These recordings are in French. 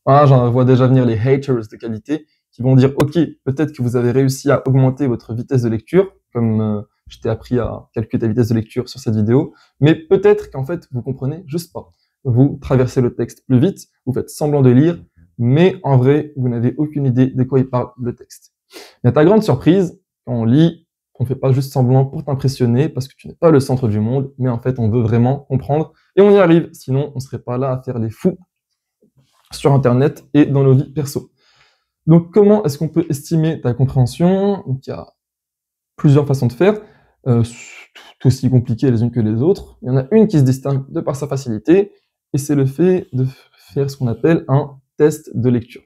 Ah, j'en vois déjà venir les haters de qualité qui vont dire, OK, peut-être que vous avez réussi à augmenter votre vitesse de lecture, comme je t'ai appris à calculer ta vitesse de lecture sur cette vidéo, mais peut-être qu'en fait, vous comprenez juste pas. Vous traversez le texte plus vite, vous faites semblant de lire, mais en vrai, vous n'avez aucune idée de quoi il parle le texte. Et à ta grande surprise, quand on lit, on ne fait pas juste semblant pour t'impressionner parce que tu n'es pas le centre du monde, mais en fait, on veut vraiment comprendre et on y arrive. Sinon, on ne serait pas là à faire les fous sur Internet et dans nos vies perso. Donc, comment est-ce qu'on peut estimer ta compréhension? Donc, il y a plusieurs façons de faire, tout aussi compliquées les unes que les autres. Il y en a une qui se distingue de par sa facilité, et c'est le fait de faire ce qu'on appelle un test de lecture.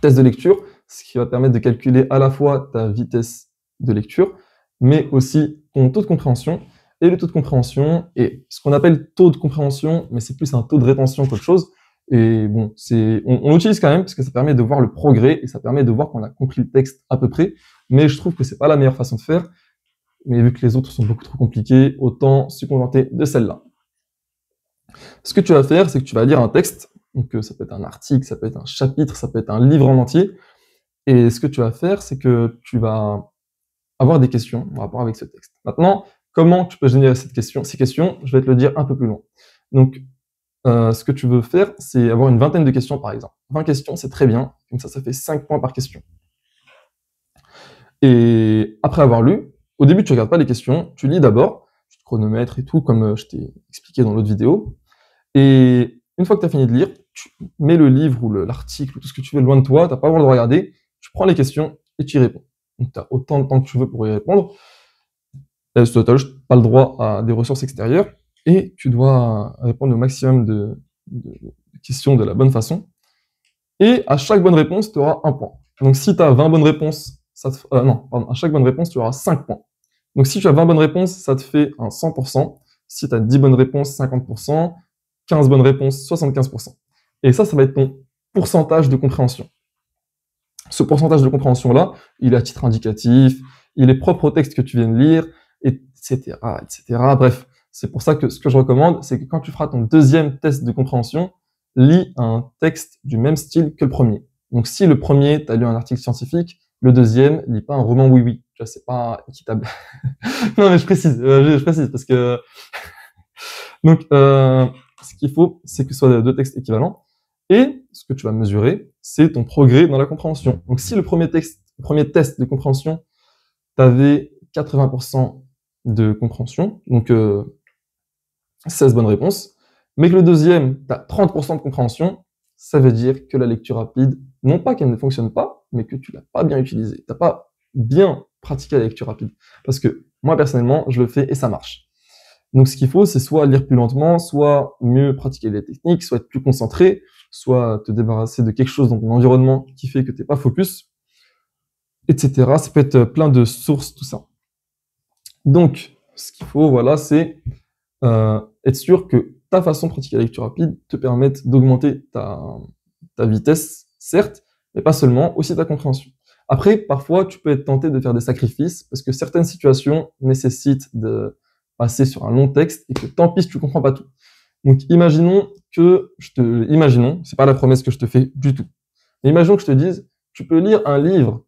Test de lecture, ce qui va permettre de calculer à la fois ta vitesse de lecture, mais aussi ton taux de compréhension. Et le taux de compréhension est ce qu'on appelle taux de compréhension, mais c'est plus un taux de rétention qu'autre chose. Et bon, on l'utilise quand même parce que ça permet de voir le progrès et ça permet de voir qu'on a compris le texte à peu près. Mais je trouve que c'est pas la meilleure façon de faire. Mais vu que les autres sont beaucoup trop compliqués, autant se contenter de celle-là. Ce que tu vas faire, c'est que tu vas lire un texte. Donc ça peut être un article, ça peut être un chapitre, ça peut être un livre en entier. Et ce que tu vas faire, c'est que tu vas avoir des questions en rapport avec ce texte. Maintenant, comment tu peux générer ces questions, je vais te le dire un peu plus loin. Donc, ce que tu veux faire, c'est avoir une vingtaine de questions, par exemple. 20 questions, c'est très bien. Comme ça fait 5 points par question. Et après avoir lu, au début, tu regardes pas les questions, tu lis d'abord, tu te chronomètres et tout, comme je t'ai expliqué dans l'autre vidéo. Et une fois que tu as fini de lire, tu mets le livre ou l'article ou tout ce que tu veux loin de toi, tu n'as pas le droit de regarder, tu prends les questions et tu y réponds. Donc tu as autant de temps que tu veux pour y répondre. Tu n'as pas le droit à des ressources extérieures et tu dois répondre au maximum de questions de la bonne façon. Et à chaque bonne réponse, tu auras un point. Donc si tu as 20 bonnes réponses, à chaque bonne réponse, tu auras 5 points. Donc si tu as 20 bonnes réponses, ça te fait un 100%. Si tu as 10 bonnes réponses, 50%. 15 bonnes réponses, 75%. Et ça va être ton pourcentage de compréhension. Ce pourcentage de compréhension-là, il est à titre indicatif, il est propre au texte que tu viens de lire, etc., etc. Bref, c'est pour ça que ce que je recommande, c'est que quand tu feras ton deuxième test de compréhension, lis un texte du même style que le premier. Donc si le premier, tu as lu un article scientifique, le deuxième, lis pas un roman oui-oui. Tu vois, c'est pas équitable. Non, mais je précise parce que... Donc, ce qu'il faut, c'est que ce soit deux textes équivalents. Et ce que tu vas mesurer, c'est ton progrès dans la compréhension. Donc, si le premier test de compréhension, tu avais 80% de compréhension, donc 16 bonnes réponses, mais que le deuxième, tu as 30% de compréhension, ça veut dire que la lecture rapide, non pas qu'elle ne fonctionne pas, mais que tu l'as pas bien utilisée. Tu n'as pas bien pratiqué la lecture rapide. Parce que moi, personnellement, je le fais et ça marche. Donc, ce qu'il faut, c'est soit lire plus lentement, soit mieux pratiquer les techniques, soit être plus concentré, soit te débarrasser de quelque chose dans ton environnement qui fait que tu n'es pas focus, etc. Ça peut être plein de sources, tout ça. Donc, ce qu'il faut, voilà, c'est être sûr que ta façon de pratiquer la lecture rapide te permette d'augmenter ta vitesse, certes, mais pas seulement, aussi ta compréhension. Après, parfois, tu peux être tenté de faire des sacrifices parce que certaines situations nécessitent de passer sur un long texte et que tant pis si tu comprends pas tout. Donc, imaginons, c'est pas la promesse que je te fais du tout. Mais imaginons que je te dise, tu peux lire un livre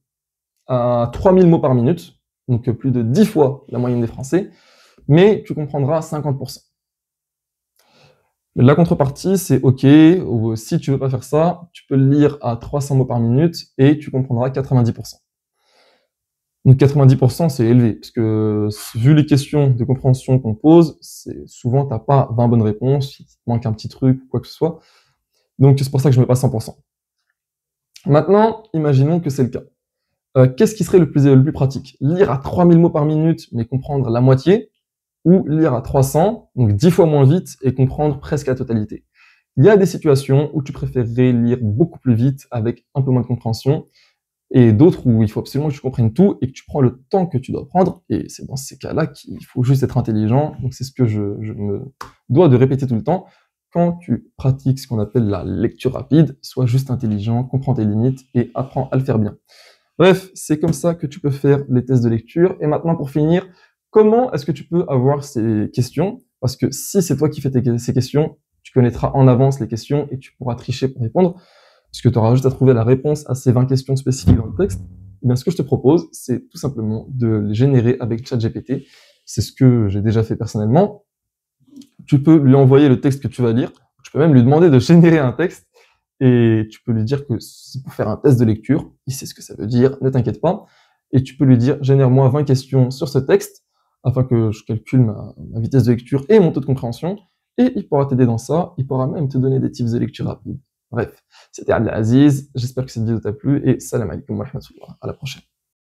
à 3000 mots par minute, donc plus de 10 fois la moyenne des Français, mais tu comprendras 50%. La contrepartie, c'est OK, ou si tu veux pas faire ça, tu peux le lire à 300 mots par minute et tu comprendras 90%. Donc 90%, c'est élevé, parce que vu les questions de compréhension qu'on pose, c'est souvent t'as pas 20 bonnes réponses, il te manque un petit truc ou quoi que ce soit. Donc c'est pour ça que je mets pas 100%. Maintenant, imaginons que c'est le cas. Qu'est-ce qui serait le plus pratique? Lire à 3000 mots par minute, mais comprendre la moitié, ou lire à 300, donc 10 fois moins vite, et comprendre presque la totalité. Il y a des situations où tu préférerais lire beaucoup plus vite, avec un peu moins de compréhension, et d'autres où il faut absolument que tu comprennes tout et que tu prends le temps que tu dois prendre, et c'est dans ces cas-là qu'il faut juste être intelligent, donc c'est ce que je me dois de répéter tout le temps. Quand tu pratiques ce qu'on appelle la lecture rapide, sois juste intelligent, comprends tes limites et apprends à le faire bien. Bref, c'est comme ça que tu peux faire les tests de lecture. Et maintenant, pour finir, comment est-ce que tu peux avoir ces questions? Parce que si c'est toi qui fais ces questions, tu connaîtras en avance les questions et tu pourras tricher pour répondre, puisque tu auras juste à trouver la réponse à ces 20 questions spécifiques dans le texte. Eh bien, ce que je te propose, c'est tout simplement de les générer avec ChatGPT. C'est ce que j'ai déjà fait personnellement. Tu peux lui envoyer le texte que tu vas lire. Tu peux même lui demander de générer un texte et tu peux lui dire que c'est pour faire un test de lecture. Il sait ce que ça veut dire, ne t'inquiète pas. Et tu peux lui dire, génère-moi 20 questions sur ce texte afin que je calcule ma vitesse de lecture et mon taux de compréhension. Et il pourra t'aider dans ça. Il pourra même te donner des tips de lecture rapides. Bref, c'était Abdelaziz. J'espère que cette vidéo t'a plu et salam alaikum wa rahmatullah. À la prochaine.